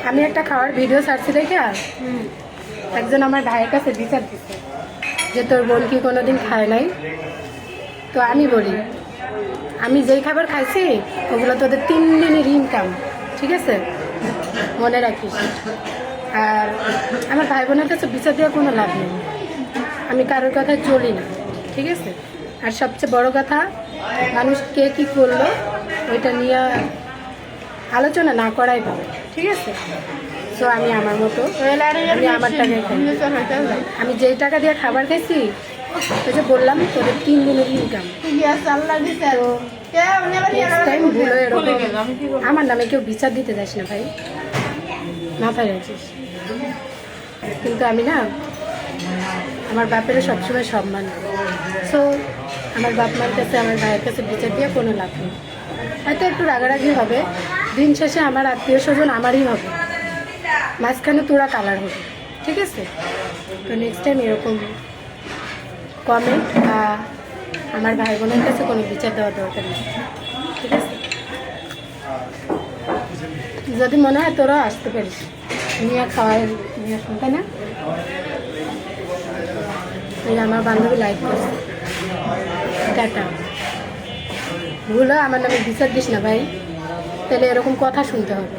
আমি একটা খাওয়ার ভিডিও ছাড়ছি দেখে একজন আমার ভাইয়ের কাছে বিচার দিচ্ছে যে তোর বোন কি কোনোদিন খায় নাই। তো আমি বলি আমি যেই খাবার খাইছি ওগুলো তোদের 3 দিনের ইনকাম, ঠিক আছে, মনে রাখিস। আর আমার ভাই বোনের কাছে বিচার দেওয়ার কোনো লাভ নেই, আমি কারোর কথায় চলি না, ঠিক আছে। আর সবচেয়ে বড় কথা, মানুষ কে কী করলো ওইটা নিয়ে আলোচনা না করাই ভালো, ঠিক আছে। সো আমি আমার মতো আমি আমার টাকায় খাই। আমি যেই টাকা দিয়ে খাবার খাইছি ওই যে বললাম তোদের 3 দিনের ইনকাম। নেক্সট টাইম ভুলো এরকম আমার নামে কেউ বিচার দিতে যাস না ভাই, মাথায় রাখিস। কিন্তু আমি না আমার বাপের সবসময় সম্মান, সো আমার বাপ মার কাছে আমার ভাইয়ের কাছে বিচার দিয়ে কোনো লাভ নেই। হয়তো একটু রাগারাগি হবে, দিন শেষে আমার আত্মীয় স্বজন আমারই হবে, মাঝখানে তোরা কালার হবে, ঠিক আছে। তো নেক্সট টাইম এরকম কমেন্ট বা আমার ভাই বোনের কাছে কোনো বিচার দেওয়ার দরকার নেই, ঠিক আছে। যদি মনে হয় তোরাও আসতে পারিস, নিয়ে খাওয়াই নিয়ে আসুন, তাই না। এই আমার বান্ধবী লাইক করছে, টাটা। ভুল হয় আমার নামে বিচার দিস না ভাই, তাহলে এরকম কথা শুনতে হবে।